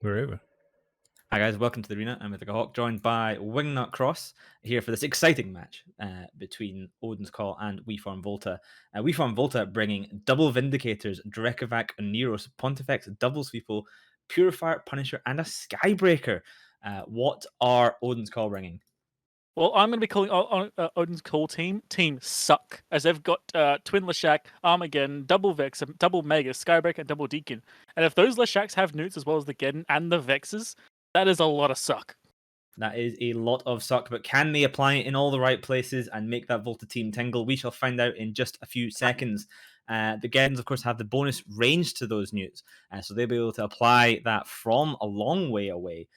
Wherever. Hi guys, welcome to the arena. I'm with the Hawk, joined by Wingnut Cross here for this exciting match between Odin's Call and V0LTA. V0LTA bringing double Vindicators, Drekovac and Neros, Pontifex, double Sweeple, Purifier, Punisher, and a Skybreaker. What are Odin's Call bringing? Well, I'm going to be calling Odin's Call Team Suck, as they've got Twin Leshak, Armageddon, Double Vex, Double Mega, Skybreaker, and Double Deacon. And if those Leshaks have newts as well as the Geddon and the Vexes, that is a lot of suck. That is a lot of suck, but can they apply it in all the right places and make that Volta team tingle? We shall find out in just a few seconds. The Geddons, of course, have the bonus range to those newts, so they'll be able to apply that from a long way away.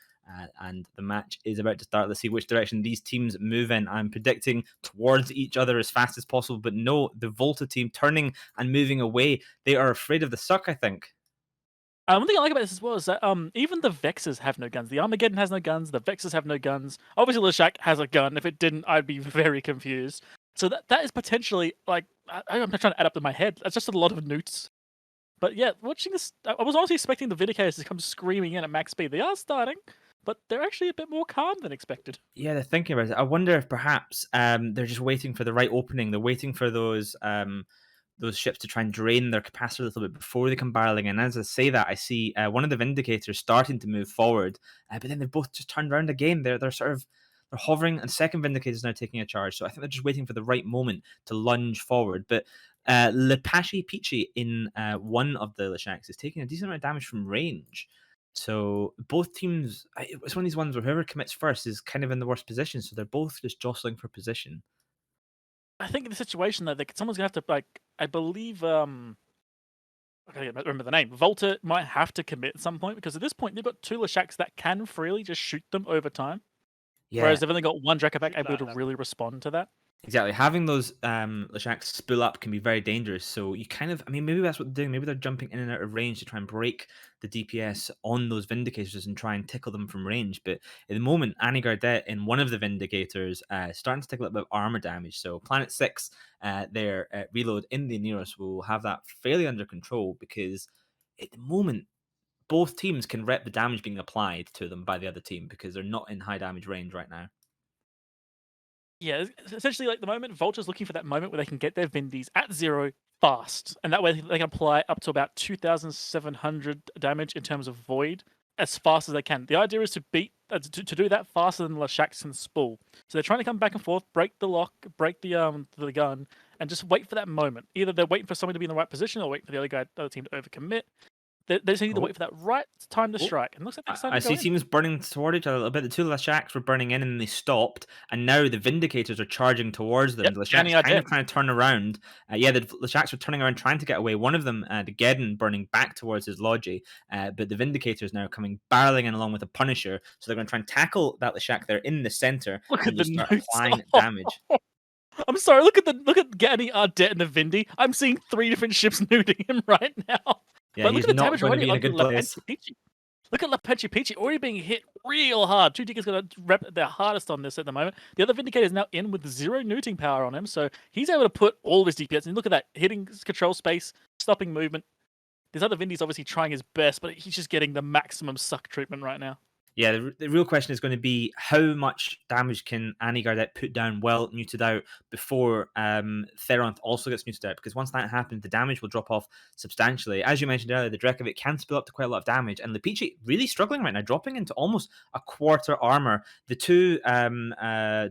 And the match is about to start. Let's see which direction these teams move in. I'm predicting towards each other as fast as possible, but no, the Volta team turning and moving away. They are afraid of the suck, I think. One thing I like about this as well is that even the Vexes have no guns. The Armageddon has no guns. The Vexes have no guns. Obviously, Leshak has a gun. If it didn't, I'd be very confused. So that is potentially like I'm trying to add up in my head. That's just a lot of newts. But yeah, watching this, I was honestly expecting the Vindicators to come screaming in at max speed. They are starting, but they're actually a bit more calm than expected. Yeah, they're thinking about it. I wonder if perhaps they're just waiting for the right opening. They're waiting for those ships to try and drain their capacity a little bit before they come barreling in. As I say that, I see one of the Vindicators starting to move forward, but then they've both just turned around again. They're sort of they're hovering, and second Vindicator is now taking a charge. So I think they're just waiting for the right moment to lunge forward. But Lepashi Peachy in one of the Leshaks is taking a decent amount of damage from range. So both teams, it's one of these ones where whoever commits first is kind of in the worst position. So they're both just jostling for position. I think in the situation though, someone's gonna have to I believe I can't remember the name. Volta might have to commit at some point because at this point they've got two Leshaks that can freely just shoot them over time. Yeah, Whereas they've only got one Dracovac able to really respond to that. exactly. Having those Leshaks spool up can be very dangerous. So you kind of, I mean, maybe that's what they're doing. Maybe they're jumping in and out of range to try and break the DPS on those Vindicators and try and tickle them from range. But at the moment, Annie Gardet in one of the Vindicators starting to take a little bit of armor damage. So Planet 6, their reload in the Neros will have that fairly under control because at the moment, both teams can rep the damage being applied to them by the other team because they're not in high damage range right now. Yeah, essentially, like the moment Vulture's looking for that moment where they can get their Vindies at 0 fast, and that way they can apply up to about 2,700 damage in terms of Void as fast as they can. The idea is to beat to do that faster than Leshaks can spool. So they're trying to come back and forth, break the lock, break the gun, and just wait for that moment. Either they're waiting for someone to be in the right position, or waiting for the other team to overcommit. They just need to Oh, wait for that right time to oh, strike, and it looks like they're I starting to go see in. teams burning toward each other a little bit. The two Lashaks were burning in and they stopped, and now the Vindicators are charging towards them. Yep, The Lashaks Ganny are kind dead. of trying to turn around. Yeah, the Lashaks were turning around trying to get away. One of them, the Geddon, burning back towards his Logi, but the Vindicators now coming barreling in along with a Punisher. So they're going to try and tackle that Lashak there in the center Look and at then the just start notes. applying damage. I'm sorry. Look at Ganny Ardet and the Vindy. I'm seeing 3 different ships nuding him right now. Yeah, But look he's at the not damage going to already be in a onto good La place. Pancha Peachy. Look at La Pancha Peachy already being hit real hard. Two Tickets gonna rep their hardest on this at the moment. The other Vindicator is now in with 0 neuting power on him, so he's able to put all of his DPS. And look at that, hitting control space, stopping movement. This other Vindy's obviously trying his best, but he's just getting the maximum suck treatment right now. Yeah, the real question is going to be how much damage can Annie Gardet put down well neutered out before Theronth also gets neutered out? Because once that happens, the damage will drop off substantially. As you mentioned earlier, the Drekovic can spill up to quite a lot of damage, and Lepici really struggling right now, dropping into almost a quarter armor. The two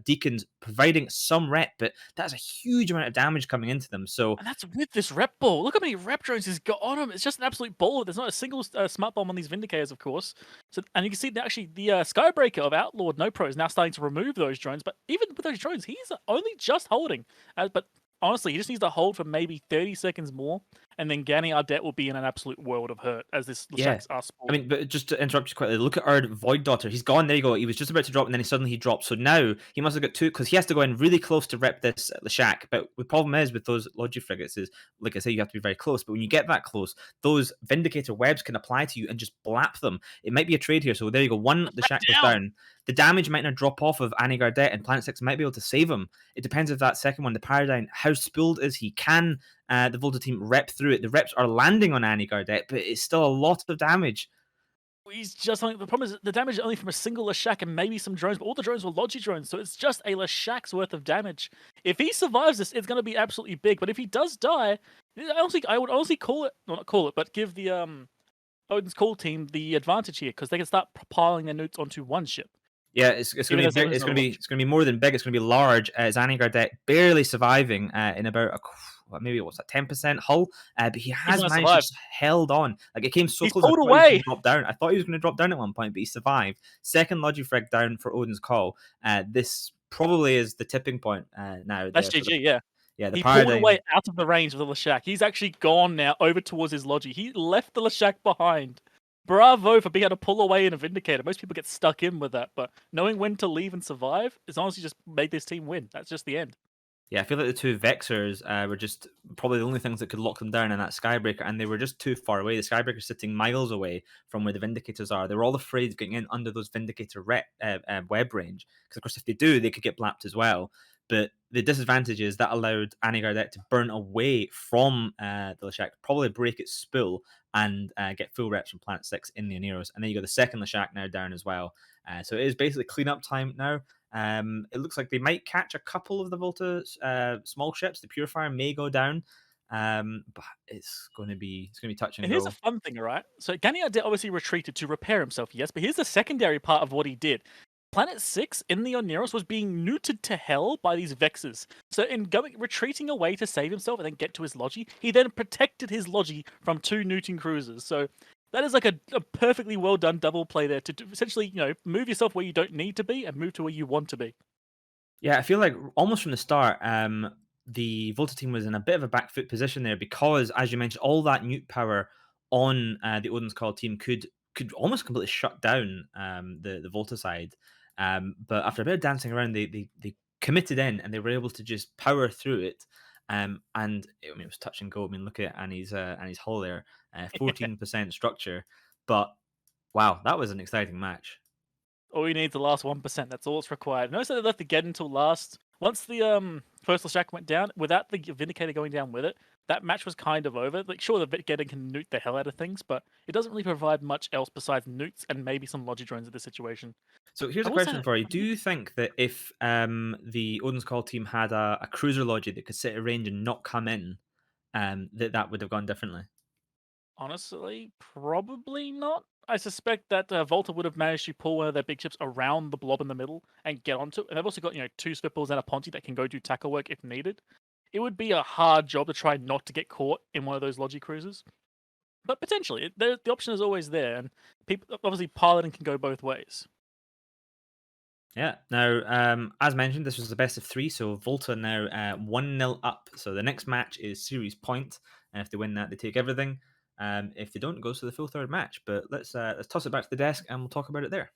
Deacons providing some rep, but that's a huge amount of damage coming into them. So And that's with this rep ball. Look how many rep drones he's got on him. It's just an absolute ball. There's not a single smart bomb on these Vindicators, of course. So, and you can see that actually the Skybreaker of Outlawed No Pro is now starting to remove those drones. But even with those drones, he's only just holding. But honestly, he just needs to hold for maybe 30 seconds more, and then Ganny Ardet will be in an absolute world of hurt as this yeah. Leshak's are I spooled. mean, but just to interrupt you quickly, look at our Void Daughter. He's gone. There you go. He was just about to drop, and then suddenly he dropped. So now he must have got two because he has to go in really close to rep this Leshak. But the problem is with those Logi frigates is, like I say, you have to be very close. But when you get that close, those Vindicator webs can apply to you and just blap them. It might be a trade here. So there you go. One Leshak goes Down. down. The damage might not drop off of Annie Gardet, and Planet 6 might be able to save him. It depends if that second one, the Paradigm, how spooled is he? Can the Volta team rep through it? The reps are landing on Annie Gardet, but it's still a lot of damage. He's just like the problem is the damage is only from a single Lashak and maybe some drones, but all the drones were Logi drones, so it's just a Lashak's worth of damage. If he survives this, it's going to be absolutely big. But if he does die, I would honestly call it, well, not call it, but give the Odin's Call team the advantage here because they can start piling their nukes onto one ship, Yeah, it's going even to be as long big. as it's not a launch. It's going to be more than big. It's going to be large. Zanny deck barely surviving in about maybe what's that 10% hull, but he He's has going to managed to survive. just held on. Like it came so He's close. I pulled thought he was going away. to drop down. I thought he was going to drop down at one point, but he survived. Second Logifrag down for Odin's Call. This probably is the tipping point now. That's There, so GG. Yeah. the He pulled away paradigm. out of the range of the Lashak. He's actually gone now over towards his Logi. He left the Lashak behind. Bravo for being able to pull away in a Vindicator. Most people get stuck in with that, but knowing when to leave and survive is honestly just made this team win. That's just the end. Yeah, I feel like the two Vexers were just probably the only things that could lock them down in that Skybreaker, and they were just too far away. The Skybreaker's sitting miles away from where the Vindicators are. They were all afraid of getting in under those Vindicator web range, because of course if they do, they could get blapped as well. But the disadvantage is that allowed Anigardek to burn away from the Lashak, probably break its spool, and get full reps from Planet 6 in the Aneros. And then you got the second Lashak now down as well. So it is basically cleanup time now. It looks like they might catch a couple of the Volta small ships. The Purifier may go down, but it's going to be touch and And here's a go. fun thing, all right? So Ganyard obviously retreated to repair himself, yes, but here's the secondary part of what he did. Planet 6 in the Oneros was being neutered to hell by these Vexes. So in retreating away to save himself and then get to his Logi, he then protected his Logi from two neuting cruisers. So that is like a perfectly well done double play there to essentially, move yourself where you don't need to be and move to where you want to be. Yeah, I feel like almost from the start, the Volta team was in a bit of a back foot position there because, as you mentioned, all that nuke power on the Odin's Call team could almost completely shut down the Volta side. But after a bit of dancing around, they committed in and they were able to just power through it. And it was touch and go. I mean, look at Annie's hull there, 14% structure. But wow, that was an exciting match. All you need is the last 1%. That's all it's required. Notice that they left the get until last. Once the first Lashak went down, without the Vindicator going down with it, that match was kind of over. Like, sure, the Vindicator can newt the hell out of things, but it doesn't really provide much else besides newts and maybe some Logi drones in this situation. So here's I a will say question that. for you. Do you think that if the Odin's Call team had a cruiser logic that could sit at range and not come in, that would have gone differently? Honestly, probably not. I suspect that Volta would have managed to pull one of their big ships around the blob in the middle and get onto it. And they've also got, two Swiftballs and a Ponti that can go do tackle work if needed. It would be a hard job to try not to get caught in one of those Logi cruisers. But potentially, the option is always there, and people obviously piloting can go both ways. Yeah. Now, as mentioned, this was the best of three, so Volta now 1-0 up. So the next match is series point, and if they win that, they take everything. If they don't, it goes to the full third match. But let's toss it back to the desk, and we'll talk about it there.